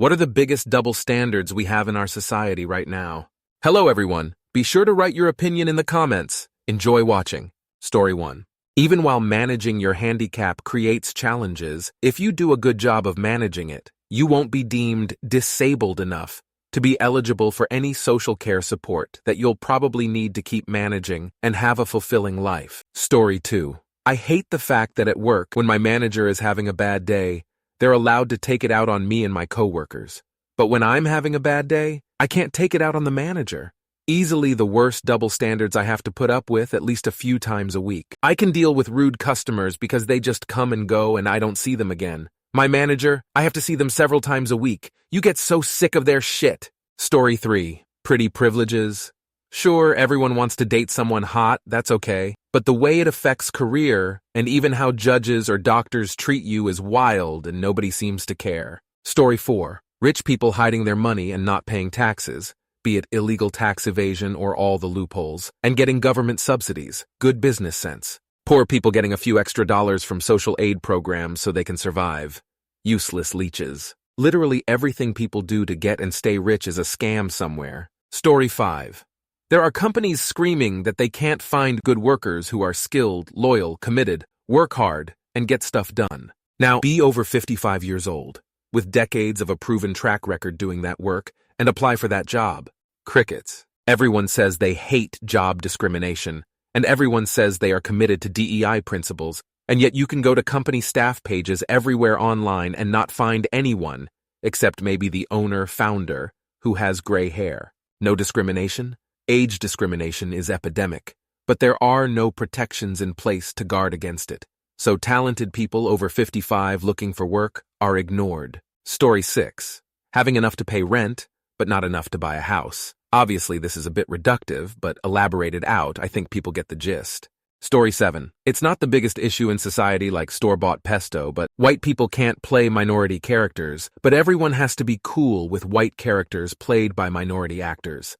What are the biggest double standards we have in our society right now? Hello, everyone. Be sure to write your opinion in the comments. Enjoy watching. Story 1. Even while managing your handicap creates challenges, if you do a good job of managing it, you won't be deemed disabled enough to be eligible for any social care support that you'll probably need to keep managing and have a fulfilling life. Story 2. I hate the fact that at work, when my manager is having a bad day, they're allowed to take it out on me and my coworkers. But when I'm having a bad day, I can't take it out on the manager. Easily the worst double standards I have to put up with at least a few times a week. I can deal with rude customers because they just come and go and I don't see them again. My manager, I have to see them several times a week. You get so sick of their shit. Story 3. Pretty privileges. Sure, everyone wants to date someone hot, that's okay. But the way it affects career, and even how judges or doctors treat you is wild and nobody seems to care. Story 4. Rich people hiding their money and not paying taxes, be it illegal tax evasion or all the loopholes, and getting government subsidies, good business sense. Poor people getting a few extra dollars from social aid programs so they can survive. Useless leeches. Literally everything people do to get and stay rich is a scam somewhere. Story 5. There are companies screaming that they can't find good workers who are skilled, loyal, committed, work hard, and get stuff done. Now, be over 55 years old, with decades of a proven track record doing that work, and apply for that job. Crickets. Everyone says they hate job discrimination, and everyone says they are committed to DEI principles, and yet you can go to company staff pages everywhere online and not find anyone, except maybe the owner-founder, who has gray hair. No discrimination? Age discrimination is epidemic, but there are no protections in place to guard against it. So talented people over 55 looking for work are ignored. Story 6. Having enough to pay rent, but not enough to buy a house. Obviously, this is a bit reductive, but elaborated out, I think people get the gist. Story 7. It's not the biggest issue in society like store-bought pesto, but white people can't play minority characters, but everyone has to be cool with white characters played by minority actors.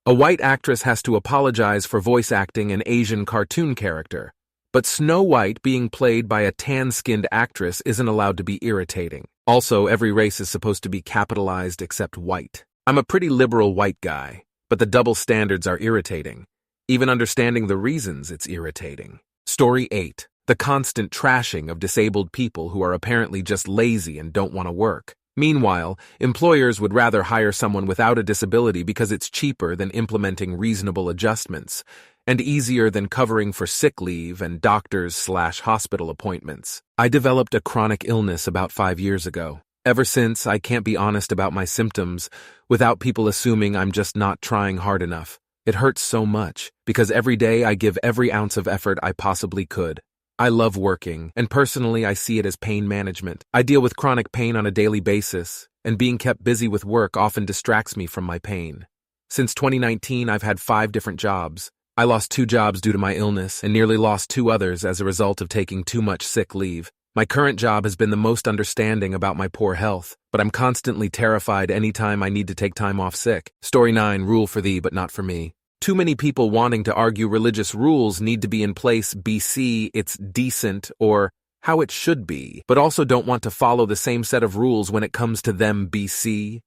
A white actress has to apologize for voice acting an Asian cartoon character, but Snow White being played by a tan-skinned actress isn't allowed to be irritating. Also, every race is supposed to be capitalized except white. I'm a pretty liberal white guy, but the double standards are irritating. Even understanding the reasons it's irritating. Story 8. The constant trashing of disabled people who are apparently just lazy and don't want to work. Meanwhile, employers would rather hire someone without a disability because it's cheaper than implementing reasonable adjustments, and easier than covering for sick leave and doctors/hospital appointments. I developed a chronic illness about 5 years ago. Ever since, I can't be honest about my symptoms without people assuming I'm just not trying hard enough. It hurts so much, because every day I give every ounce of effort I possibly could. I love working, and personally I see it as pain management. I deal with chronic pain on a daily basis, and being kept busy with work often distracts me from my pain. Since 2019, I've had 5 different jobs. I lost 2 jobs due to my illness, and nearly lost 2 others as a result of taking too much sick leave. My current job has been the most understanding about my poor health, but I'm constantly terrified anytime I need to take time off sick. Story 9, rule for thee but not for me. Too many people wanting to argue religious rules need to be in place BC, it's decent, or how it should be, but also don't want to follow the same set of rules when it comes to them BC.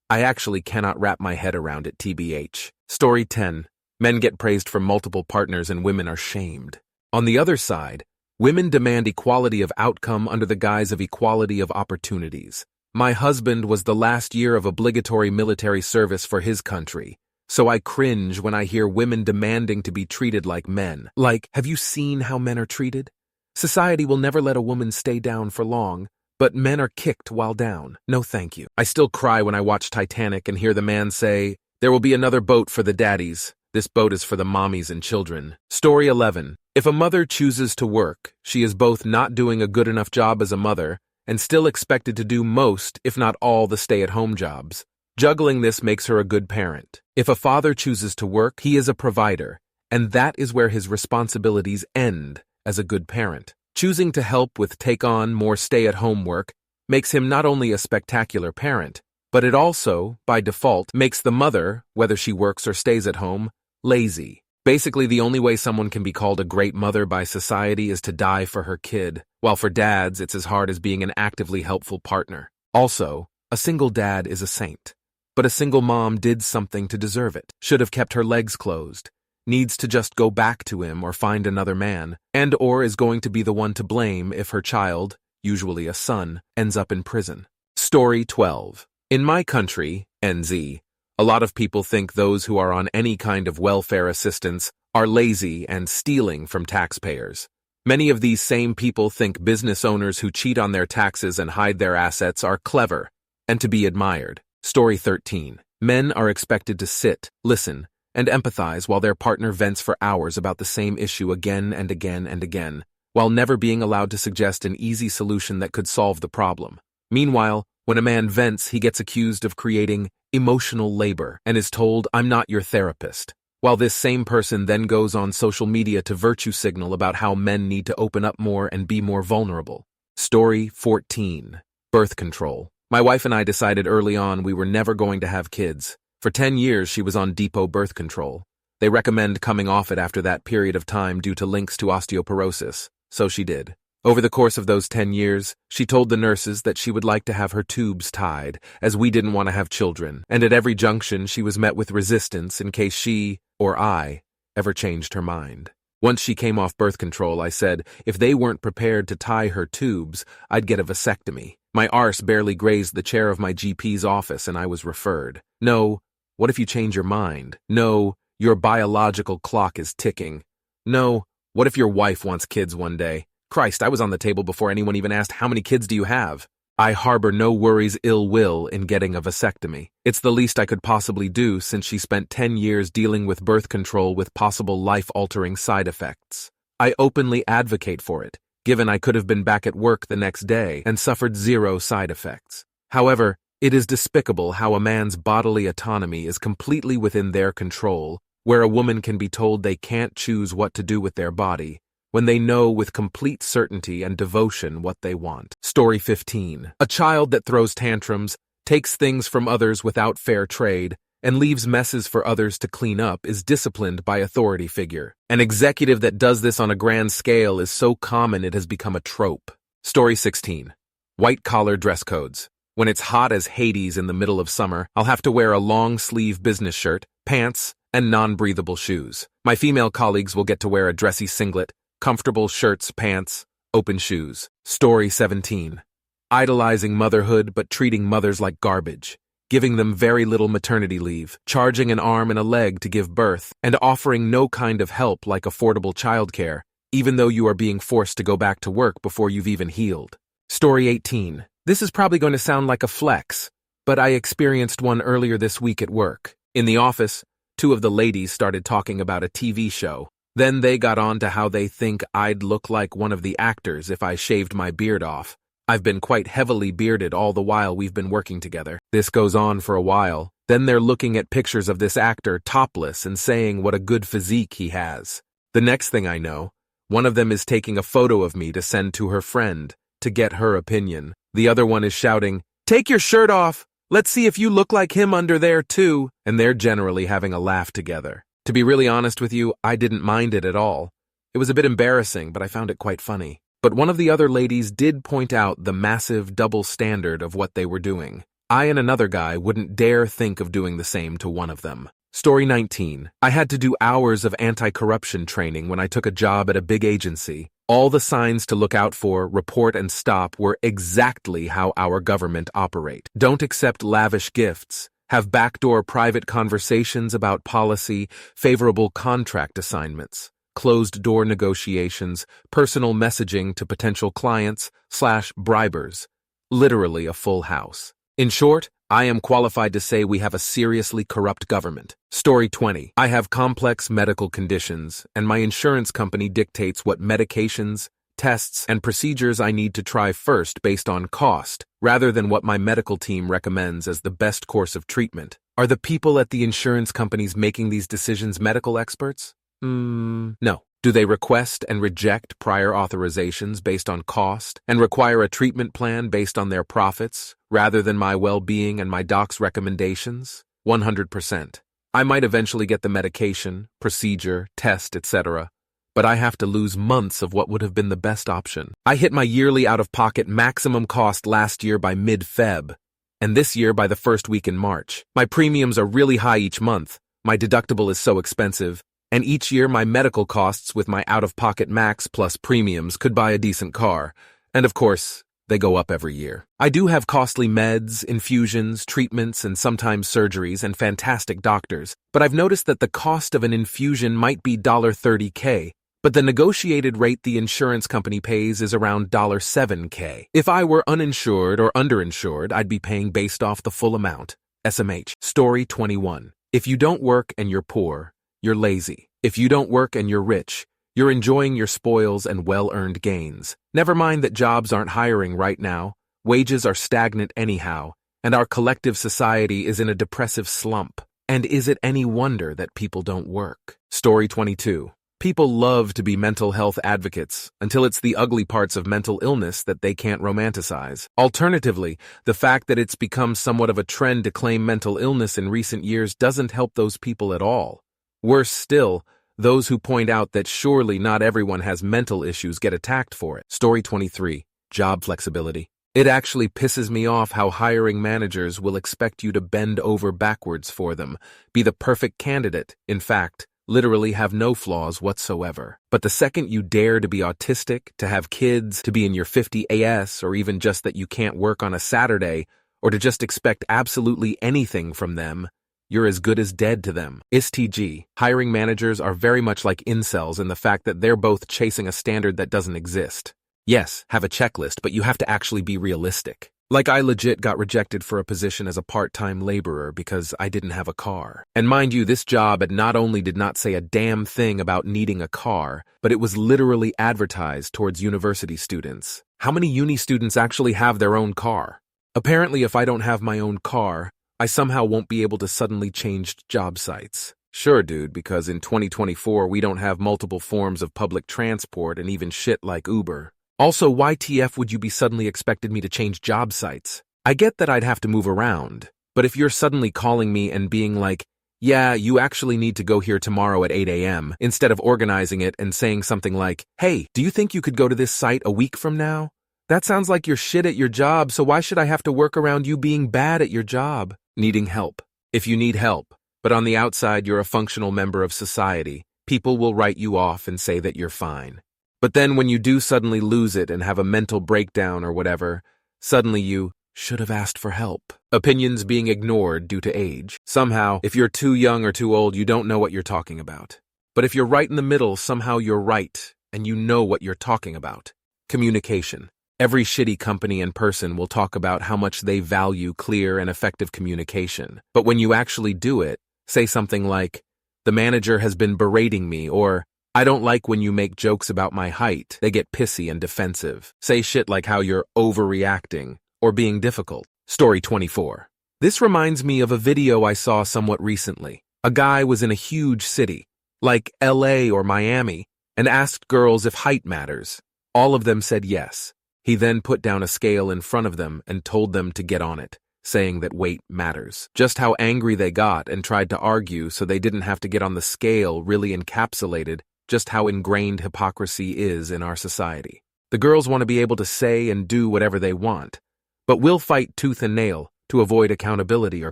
I actually cannot wrap my head around it TBH. Story 10. Men get praised for multiple partners and women are shamed. On the other side, women demand equality of outcome under the guise of equality of opportunities. My husband was the last year of obligatory military service for his country. So I cringe when I hear women demanding to be treated like men. Like, have you seen how men are treated? Society will never let a woman stay down for long, but men are kicked while down. No thank you. I still cry when I watch Titanic and hear the man say, "There will be another boat for the daddies. This boat is for the mommies and children." Story 11. If a mother chooses to work, she is both not doing a good enough job as a mother and still expected to do most, if not all, the stay-at-home jobs. Juggling this makes her a good parent. If a father chooses to work, he is a provider, and that is where his responsibilities end as a good parent. Choosing to help with take on more stay-at-home work makes him not only a spectacular parent, but it also, by default, makes the mother, whether she works or stays at home, lazy. Basically, the only way someone can be called a great mother by society is to die for her kid, while for dads, it's as hard as being an actively helpful partner. Also, A single dad is a saint. But a single mom did something to deserve it. Should have kept her legs closed. Needs to just go back to him or find another man. And/or is going to be the one to blame if her child, usually a son, ends up in prison. Story 12. In my country, NZ, a lot of people think those who are on any kind of welfare assistance are lazy and stealing from taxpayers. Many of these same people think business owners who cheat on their taxes and hide their assets are clever and to be admired. Story 13. Men are expected to sit, listen, and empathize while their partner vents for hours about the same issue again and again and again, while never being allowed to suggest an easy solution that could solve the problem. Meanwhile, when a man vents, he gets accused of creating emotional labor and is told, "I'm not your therapist," while this same person then goes on social media to virtue signal about how men need to open up more and be more vulnerable. Story 14. Birth control. My wife and I decided early on we were never going to have kids. For 10 years, she was on depot birth control. They recommend coming off it after that period of time due to links to osteoporosis, so she did. Over the course of those 10 years, she told the nurses that she would like to have her tubes tied, as we didn't want to have children, and at every junction she was met with resistance in case she, or I, ever changed her mind. Once she came off birth control, I said if they weren't prepared to tie her tubes, I'd get a vasectomy. My arse barely grazed the chair of my GP's office and I was referred. No, what if you change your mind? No, your biological clock is ticking. No, what if your wife wants kids one day? Christ, I was on the table before anyone even asked, how many kids do you have? I harbor no worries ill will in getting a vasectomy. It's the least I could possibly do since she spent 10 years dealing with birth control with possible life-altering side effects. I openly advocate for it, given I could have been back at work the next day and suffered zero side effects. However, it is despicable how a man's bodily autonomy is completely within their control, where a woman can be told they can't choose what to do with their body, when they know with complete certainty and devotion what they want. Story 15. A child that throws tantrums, takes things from others without fair trade, and leaves messes for others to clean up is disciplined by authority figure. An executive that does this on a grand scale is so common it has become a trope. Story 16. White-collar dress codes. When it's hot as Hades in the middle of summer, I'll have to wear a long-sleeve business shirt, pants, and non-breathable shoes. My female colleagues will get to wear a dressy singlet, comfortable shirts, pants, open shoes. Story 17. Idolizing motherhood but treating mothers like garbage. Giving them very little maternity leave, charging an arm and a leg to give birth, and offering no kind of help like affordable childcare, even though you are being forced to go back to work before you've even healed. Story 18. This is probably going to sound like a flex, but I experienced one earlier this week at work. In the office, two of the ladies started talking about a TV show. Then they got on to how they think I'd look like one of the actors if I shaved my beard off. I've been quite heavily bearded all the while we've been working together. This goes on for a while. Then they're looking at pictures of this actor topless and saying what a good physique he has. The next thing I know, one of them is taking a photo of me to send to her friend to get her opinion. The other one is shouting, "Take your shirt off! Let's see if you look like him under there too!" And they're generally having a laugh together. To be really honest with you, I didn't mind it at all. It was a bit embarrassing, but I found it quite funny. But one of the other ladies did point out the massive double standard of what they were doing. I and another guy wouldn't dare think of doing the same to one of them. Story 19. I had to do hours of anti-corruption training when I took a job at a big agency. All the signs to look out for, report, and stop were exactly how our government operate. Don't accept lavish gifts. Have backdoor private conversations about policy, favorable contract assignments, closed-door negotiations, personal messaging to potential clients/bribers. Literally a full house. In short, I am qualified to say we have a seriously corrupt government. Story 20. I have complex medical conditions, and my insurance company dictates what medications, tests, and procedures I need to try first based on cost, rather than what my medical team recommends as the best course of treatment. Are the people at the insurance companies making these decisions medical experts? No. Do they request and reject prior authorizations based on cost and require a treatment plan based on their profits, rather than my well-being and my doc's recommendations? 100%. I might eventually get the medication, procedure, test, etc., but I have to lose months of what would have been the best option. I hit my yearly out-of-pocket maximum cost last year by mid-Feb. And this year by the first week in March. My premiums are really high each month, my deductible is so expensive, and each year my medical costs with my out-of-pocket max plus premiums could buy a decent car. And of course, they go up every year. I do have costly meds, infusions, treatments, and sometimes surgeries and fantastic doctors, but I've noticed that the cost of an infusion might be $30K, but the negotiated rate the insurance company pays is around $7K. If I were uninsured or underinsured, I'd be paying based off the full amount. SMH. Story 21. If you don't work and you're poor, you're lazy. If you don't work and you're rich, you're enjoying your spoils and well-earned gains. Never mind that jobs aren't hiring right now, wages are stagnant anyhow, and our collective society is in a depressive slump. And is it any wonder that people don't work? Story 22. People love to be mental health advocates until it's the ugly parts of mental illness that they can't romanticize. Alternatively, the fact that it's become somewhat of a trend to claim mental illness in recent years doesn't help those people at all. Worse still, those who point out that surely not everyone has mental issues get attacked for it. Story 23. Job flexibility. It actually pisses me off how hiring managers will expect you to bend over backwards for them, be the perfect candidate, in fact, literally have no flaws whatsoever. But the second you dare to be autistic, to have kids, to be in your 50 AS, or even just that you can't work on a Saturday, or to just expect absolutely anything from them, you're as good as dead to them. STG. Hiring managers are very much like incels in the fact that they're both chasing a standard that doesn't exist. Yes, have a checklist, but you have to actually be realistic. Like I legit got rejected for a position as a part-time laborer because I didn't have a car. And mind you, this job not only did not say a damn thing about needing a car, but it was literally advertised towards university students. How many uni students actually have their own car? Apparently, if I don't have my own car, I somehow won't be able to suddenly change job sites. Sure, dude, because in 2024 we don't have multiple forms of public transport and even shit like Uber. Also, why TF would you be suddenly expected me to change job sites? I get that I'd have to move around, but if you're suddenly calling me and being like, yeah, you actually need to go here tomorrow at 8 a.m., instead of organizing it and saying something like, hey, do you think you could go to this site a week from now? That sounds like you're shit at your job, so why should I have to work around you being bad at your job? Needing help. If you need help, but on the outside you're a functional member of society, people will write you off and say that you're fine. But then when you do suddenly lose it and have a mental breakdown or whatever, suddenly you should have asked for help. Opinions being ignored due to age. Somehow, if you're too young or too old, you don't know what you're talking about. But if you're right in the middle, somehow you're right, and you know what you're talking about. Communication. Every shitty company and person will talk about how much they value clear and effective communication. But when you actually do it, say something like, the manager has been berating me, or I don't like when you make jokes about my height. They get pissy and defensive. Say shit like how you're overreacting or being difficult. Story 24. This reminds me of a video I saw somewhat recently. A guy was in a huge city, like LA or Miami, and asked girls if height matters. All of them said yes. He then put down a scale in front of them and told them to get on it, saying that weight matters. Just how angry they got and tried to argue so they didn't have to get on the scale really encapsulated just how ingrained hypocrisy is in our society. The girls want to be able to say and do whatever they want, but we'll fight tooth and nail to avoid accountability or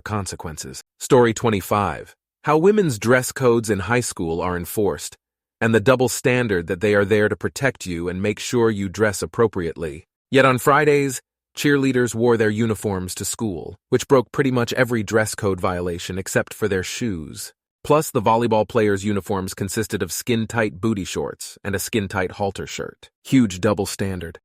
consequences. Story 25. How women's dress codes in high school are enforced, and the double standard that they are there to protect you and make sure you dress appropriately. Yet on Fridays, cheerleaders wore their uniforms to school, which broke pretty much every dress code violation except for their shoes. Plus, the volleyball players' uniforms consisted of skin-tight booty shorts and a skin-tight halter shirt. Huge double standard.